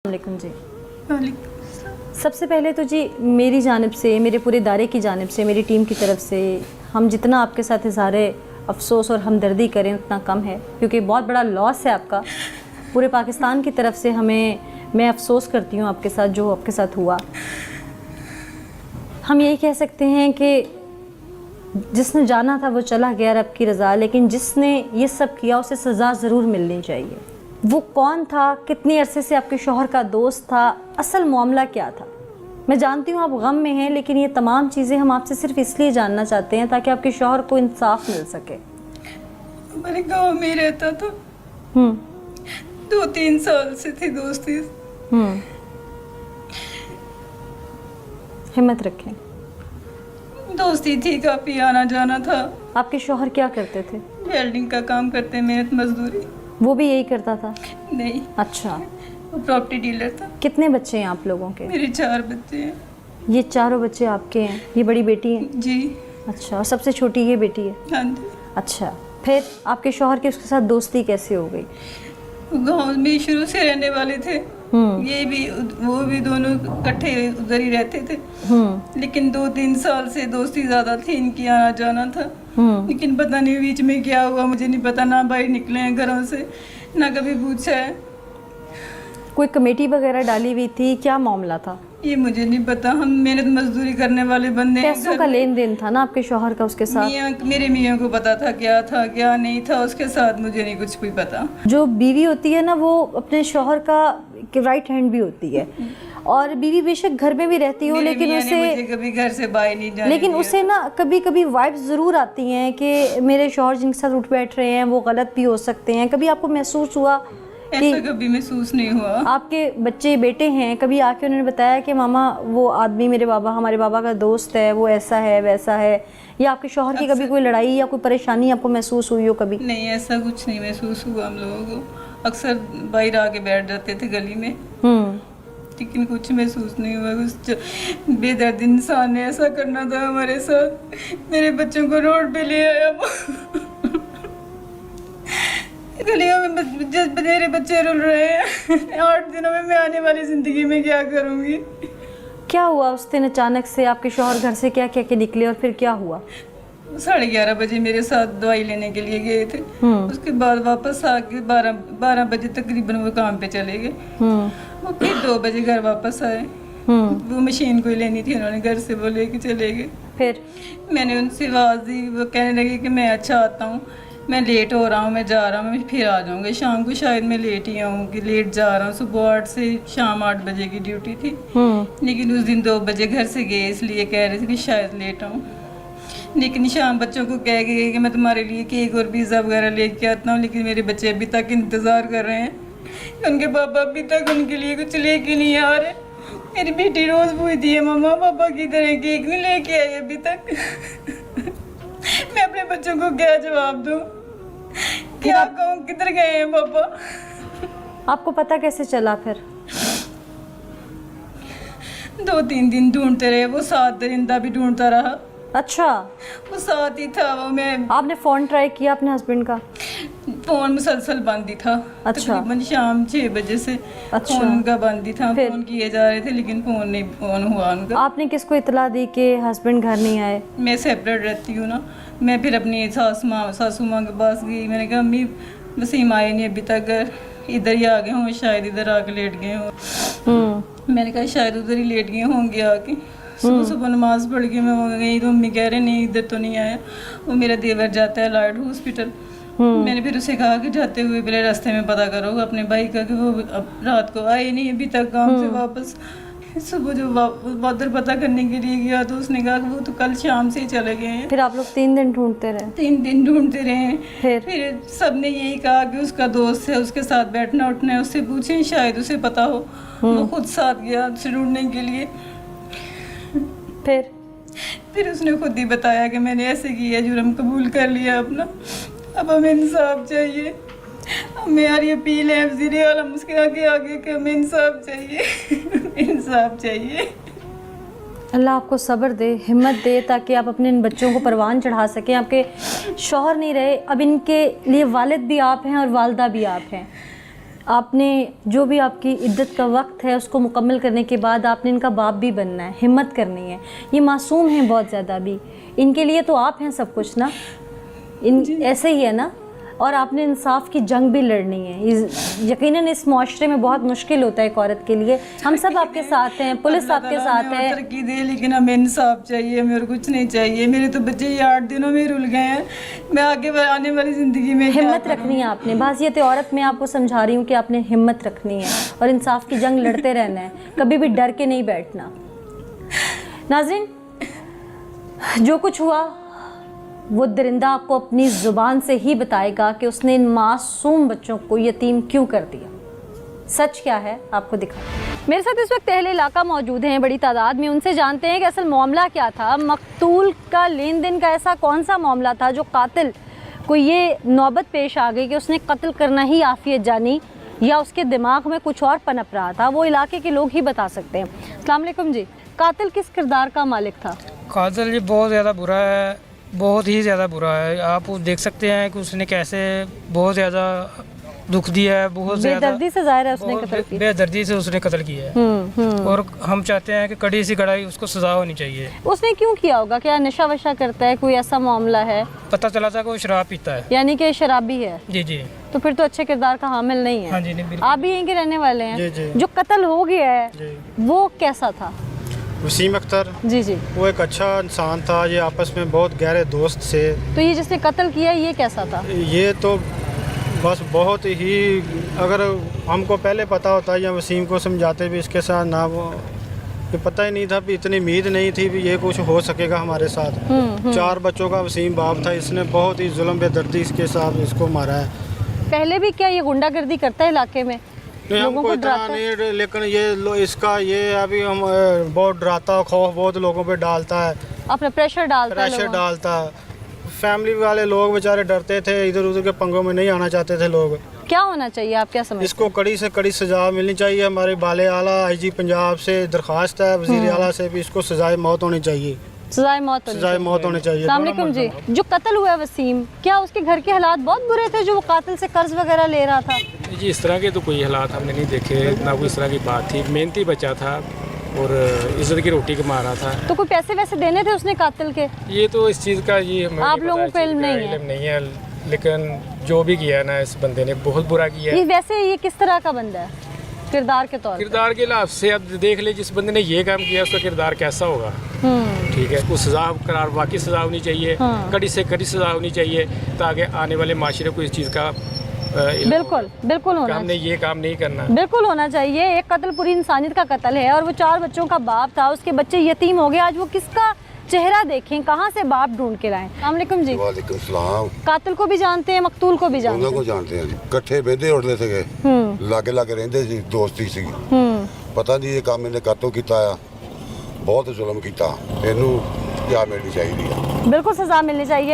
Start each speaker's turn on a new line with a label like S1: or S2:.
S1: वालेकुम जी।
S2: वालेकुम।
S1: सबसे पहले तो जी मेरी जानिब से, मेरे पूरे इदारे की जानिब से, मेरी टीम की तरफ से हम जितना आपके साथ इज़हार अफसोस और हमदर्दी करें उतना कम है, क्योंकि बहुत बड़ा लॉस है आपका। पूरे पाकिस्तान की तरफ से मैं अफसोस करती हूँ आपके साथ जो आपके साथ हुआ। हम यही कह सकते हैं कि जिसने जाना था वो चला गया, रब की रज़ा, लेकिन जिसने ये सब किया उसे सज़ा ज़रूर मिलनी चाहिए। वो कौन था, कितने अरसे से आपके शौहर का दोस्त था, असल मामला क्या था? मैं जानती हूँ आप गम में हैं, लेकिन ये तमाम चीज़ें हम आपसे सिर्फ इसलिए जानना चाहते हैं ताकि आपके शौहर को इंसाफ मिल सके।
S2: हमारे गांव में रहता था। 2-3 साल से थी दोस्ती।
S1: हिम्मत रखें।
S2: दोस्ती थी, काफ़ी आना जाना था।
S1: आपके शौहर क्या करते थे?
S2: वेल्डिंग का काम करते, मेहनत मजदूरी।
S1: वो भी यही करता था?
S2: नहीं,
S1: अच्छा।
S2: वो प्रॉपर्टी डीलर था।
S1: कितने बच्चे हैं आप लोगों के?
S2: मेरे 4 बच्चे हैं।
S1: ये चारों बच्चे आपके हैं? ये बड़ी बेटी है?
S2: जी।
S1: अच्छा, और सबसे छोटी ये बेटी है?
S2: हाँ जी।
S1: अच्छा, फिर आपके शौहर की उसके साथ दोस्ती कैसे हो गई?
S2: गांव में शुरू से रहने वाले थे। ये भी वो भी दोनों इकट्ठे उधर ही रहते थे। लेकिन 2-3 साल से दोस्ती ज़्यादा थी, इनकी आना जाना था। लेकिन पता नहीं बीच में क्या हुआ, मुझे नहीं पता। ना बाहर निकले हैं घरों से, ना कभी पूछा है।
S1: कोई कमेटी वगैरह डाली हुई थी, क्या मामला था?
S2: ये मुझे नहीं पता। हम मेहनत मजदूरी करने वाले बंदे हैं।
S1: पैसों का लेन देन था ना आपके शौहर का उसके साथ?
S2: मेरे मियाँ को पता था क्या था क्या नहीं था उसके साथ, मुझे नहीं कुछ भी पता।
S1: जो बीवी होती है ना, वो अपने शौहर का राइट हैंड भी होती है, और बीवी बेशक घर में भी रहती हो, लेकिन उसे
S2: मुझे कभी घर से बाहर नहीं जाने
S1: लेकिन
S2: दिया।
S1: उसे ना कभी कभी वाइब्स ज़रूर आती हैं कि मेरे शौहर जिनके साथ उठ बैठ रहे हैं वो गलत भी हो सकते हैं। कभी आपको महसूस हुआ?
S2: ऐसा कभी महसूस नहीं हुआ।
S1: आपके बच्चे बेटे हैं, कभी आके उन्होंने बताया कि मामा वो आदमी हमारे बाबा का दोस्त है, वो ऐसा है वैसा है? या आपके शौहर की कभी कोई लड़ाई या कोई परेशानी आपको महसूस हुई हो कभी?
S2: नहीं, ऐसा कुछ नहीं महसूस हुआ हम लोगों को। अक्सर बाहर आके बैठ जाते थे गली में, लेकिन कुछ महसूस नहीं हुआ। उस बेदर्द इंसान ने ऐसा करना था हमारे साथ। मेरे बच्चों को रोड पे ले आया गलियों में। जब मेरे बच्चे रुल रहे हैं 8 दिनों में, मैं आने वाली जिंदगी में क्या करूंगी?
S1: क्या हुआ उस दिन अचानक से? आपके शौहर घर से क्या क्या के निकले और फिर क्या हुआ?
S2: 11:30 बजे मेरे साथ दवाई लेने के लिए गए थे। उसके बाद वापस आके 12 बजे तकरीबन वो काम पे चले गए। वो फिर 2 बजे घर वापस आए। वो मशीन कोई लेनी थी, उन्होंने घर से वो लेके चले गए।
S1: फिर
S2: मैंने उनसे आवाज़ दी, वो कहने लगे कि मैं अच्छा आता हूँ, मैं लेट हो रहा हूँ, मैं जा रहा हूँ, मैं फिर आ जाऊँगी शाम को। शायद मैं लेट ही आऊँगी, लेट जा रहा हूँ। सुबह 8 से शाम 8 बजे की ड्यूटी थी। लेकिन उस दिन 2 बजे घर से गए, इसलिए कह रहे थे कि शायद लेट आऊँ। लेकिन शाम बच्चों को कह के गए कि मैं तुम्हारे लिए केक और पिज़्ज़ा वगैरह लेके आता हूँ। लेकिन मेरे बच्चे अभी तक इंतज़ार कर रहे हैं। उनके पापा अभी तक उनके लिए कुछ लेके नहीं आ रहे। मेरी बेटी रोज़ पूछती है, मम्मा पापा किधर है, केक नहीं लेके आए अभी तक। मैं अपने बच्चों को क्या जवाब दूँ, क्या कहूँ, किधर गए हैं पापा?
S1: आपको पता कैसे चला फिर?
S2: 2-3 दिन ढूंढते रहे। वो 7 दरिंदा भी ढूंढता रहा।
S1: अच्छा,
S2: वो साथ ही था। वो मैं
S1: आपने फ़ोन ट्राई किया अपने हस्बैंड का?
S2: फोन मुसलसल बंद ही था।
S1: अच्छा।
S2: तकरीबन शाम 6 बजे से
S1: अच्छा।
S2: फोन उनका बंद ही था।
S1: फिर?
S2: फोन किए जा रहे थे लेकिन फोन नहीं ऑन हुआ उनका।
S1: आपने किसको इतला दी कि हस्बैंड घर नहीं आए?
S2: मैं सेपरेट रहती हूँ ना। मैं फिर अपनी सासू माँ के पास गई। मैंने कहा अम्मी वसीम आए नहीं अभी तक, घर इधर ही आ गए हों, शायद इधर आके लेट गए हों। मैंने कहा शायद उधर ही लेट गए होंगे आके। सुबह सुबह नमाज पढ़ के मैं वहाँ गई तो अम्मी कह रहे नहीं इधर तो नहीं आया। वो मेरा देवर जाता है लाइट हॉस्पिटल। मैंने फिर उसे कहा कि जाते हुए पहले रास्ते में पता करो अपने भाई का कि वो अब रात को आए नहीं अभी तक काम से वापस। सुबह जो उधर पता करने के लिए गया तो उसने कहा कि वो तो कल शाम से ही चले गए हैं।
S1: फिर आप लोग 3 दिन ढूंढते रहे?
S2: 3 दिन ढूंढते रहे।
S1: फिर
S2: सबने यही कहा कि उसका दोस्त है, उसके साथ बैठना उठना है, उससे पूछें शायद उसे पता हो। वो खुद साथ गया उसे ढूंढने के लिए। फिर उसने खुद ही बताया कि मैंने ऐसे किया, जुर्म कबूल कर लिया अपना। अब हमें इंसाफ चाहिए। हमें यार ये अपील है वज़ीर आलम उसके आगे कि हमें इंसाफ चाहिए। इंसाफ चाहिए।
S1: अल्लाह आपको सब्र दे, हिम्मत दे, ताकि आप अपने इन बच्चों को परवान चढ़ा सकें। आपके शौहर नहीं रहे, अब इनके लिए वालिद भी आप हैं और वालदा भी आप हैं। आपने जो भी आपकी इद्दत का वक्त है उसको मुकम्मल करने के बाद आपने इनका बाप भी बनना है, हिम्मत करनी है। ये मासूम हैं बहुत ज़्यादा अभी, इनके लिए तो आप हैं सब कुछ ना, ऐसे ही है ना। और आपने इंसाफ की जंग भी लड़नी है। यकीनन इस माशरे में बहुत मुश्किल होता है एक औरत के लिए। हम सब आपके साथ हैं, पुलिस आपके साथ है।
S2: तरक्की दे, लेकिन हमें इंसाफ चाहिए, मेरे कुछ नहीं चाहिए। मेरे तो बच्चे ये 8 दिनों में रुल गए हैं। मैं आगे आने वाली ज़िंदगी में
S1: हिम्मत रखनी है आपने। बासियत औरत में आपको समझा रही हूँ कि आपने हिम्मत रखनी है और इंसाफ की जंग लड़ते रहना है, कभी भी डर के नहीं बैठना। नाज़रीन, जो कुछ हुआ वो दरिंदा आपको अपनी ज़ुबान से ही बताएगा कि उसने इन मासूम बच्चों को यतीम क्यों कर दिया। सच क्या है आपको दिखा। मेरे साथ इस वक्त अहले इलाका मौजूद हैं बड़ी तादाद में। उनसे जानते हैं कि असल मामला क्या था, मकतूल का लेन देन का ऐसा कौन सा मामला था जो कातिल को ये नौबत पेश आ गई कि उसने कत्ल करना ही आफियत जानी, या उसके दिमाग में कुछ और पनप रहा था। वो इलाके के लोग ही बता सकते हैं। अस्सलाम वालेकुम जी, कातिल किस किरदार का मालिक था?
S3: कातिल जी बहुत ज़्यादा बुरा है, बहुत ही ज़्यादा बुरा है। आप देख सकते हैं कि उसने कैसे बहुत ज़्यादा दुख दिया है, बहुत ज़्यादा
S1: बेदर्दी से ज़ाहिर है उसने कत्ल किया।
S3: बेदर्दी से उसने कत्ल किया है। और हम चाहते हैं कि कड़ी सी कड़ाई उसको सज़ा होनी चाहिए।
S1: उसने क्यों किया होगा? क्या नशा वशा करता है, कोई ऐसा मामला है?
S3: पता चला था कि वो शराब पीता है।
S1: यानी कि शराबी है।
S3: जी जी।
S1: तो फिर तो अच्छे किरदार का हामिल नहीं है।
S3: हाँ जी, नहीं बिल्कुल।
S1: आप भी यहीं के रहने वाले हैं।
S3: जी, जी।
S1: जो कत्ल हो गया है वो कैसा था?
S4: वसीम अख्तर,
S1: जी जी।
S4: वो एक अच्छा इंसान था। ये आपस में बहुत गहरे दोस्त थे।
S1: तो ये जिसने कत्ल किया ये कैसा था?
S4: ये तो बस बहुत ही, अगर हमको पहले पता होता या वसीम को समझाते भी इसके साथ ना, वो ये पता ही नहीं था भी, इतनी उम्मीद नहीं थी भी ये कुछ हो सकेगा हमारे साथ। 4 बच्चों का वसीम बाप था, इसने बहुत ही जुल्म बेदर्दी इसके साथ इसको मारा है।
S1: पहले भी क्या ये गुंडागर्दी करता है इलाके में?
S4: नहीं,
S1: लोगों
S4: हमको
S1: को
S4: इतना
S1: डराता है?
S4: नहीं, लेकिन इसका ये अभी हम बहुत डराता है, खौफ बहुत लोगों पे डालता है,
S1: अपना प्रेशर डालता है
S4: प्रेशर
S1: लोगों।
S4: डालता है। फैमिली वाले लोग बेचारे डरते थे, इधर उधर के पंगों में नहीं आना चाहते थे लोग।
S1: क्या होना चाहिए, आप क्या समझते
S4: इसको कड़ी से कड़ी सज़ा मिलनी चाहिए। हमारे बाले आला IG पंजाब से दरख्वास्त है, वज़ीर आला से भी, इसको सज़ाए मौत होनी चाहिए।
S1: सजाए मौत
S4: सज़ाए मौत होनी चाहिए।
S1: अस्सलाम वालेकुम जी, जो कत्ल हुआ है वसीम, क्या उसके घर के हालात बहुत बुरे थे जो वो कातिल से कर्ज वगैरह ले रहा था?
S5: जी, इस तरह के तो कोई हालात हमने नहीं देखे, ना कोई इस तरह की बात थी। मेहनती बच्चा था और इज्जत की रोटी कमा रहा था।
S1: तो कोई पैसे वैसे देने थे उसने कातिल के?
S5: ये तो इस चीज़ का ये हमें
S1: आप
S5: नहीं
S1: लोगों
S5: पता,
S1: को
S5: इस
S1: इल्म
S5: चीज़ का
S1: नहीं है?
S5: इल्म नहीं है, लेकिन जो भी किया ना इस बंदे ने बहुत बुरा किया
S1: ये
S5: है।
S1: वैसे ये किस तरह का बंदा है किरदार के तौर पे?
S5: किरदार के लिहाज से अब देख ले, जिस बंदे ने ये काम किया उसका किरदार कैसा होगा। ठीक है, उसको सज़ा करार वाकई सज़ा होनी चाहिए, कड़ी से कड़ी सज़ा होनी चाहिए, ताकि आने वाले माशरे को इस चीज़ का
S1: बिल्कुल बिल्कुल होना
S5: हमने ये काम नहीं करना।
S1: बिल्कुल होना चाहिए। एक कत्ल पूरी इंसानियत का कत्ल है और वो 4 बच्चों का बाप था, उसके बच्चे यतीम हो गए। आज वो किसका चेहरा देखें, कहाँ से बाप ढूंढ के लाएं? अस्सलाम वालेकुम जी।
S6: वालेकुम सलाम।
S1: कातिल को भी जानते हैं, मकतूल को भी जानते
S6: ਉਹਨਾਂ ਕੋ ਜਾਣਦੇ ਹਾਂ ਜੀ, ਇਕੱਠੇ ਬਹਿੰਦੇ ਉੱਠਦੇ ਸੀਗੇ, ਲਾਗੇ ਲਾਗੇ ਰਹਿੰਦੇ ਸੀ, ਦੋਸਤੀ ਸੀ। ਪਤਾ ਨਹੀਂ ਇਹ ਕੰਮ ਇਹਨੇ ਕਾਤੋਂ ਕੀਤਾ ਆ, ਬਹੁਤ ਜ਼ੁਲਮ ਕੀਤਾ। ਇਹਨੂੰ ਸਜ਼ਾ ਮਿਲਣੀ ਚਾਹੀਦੀ ਆ।
S1: हैं। बिल्कुल सजा मिलनी चाहिए।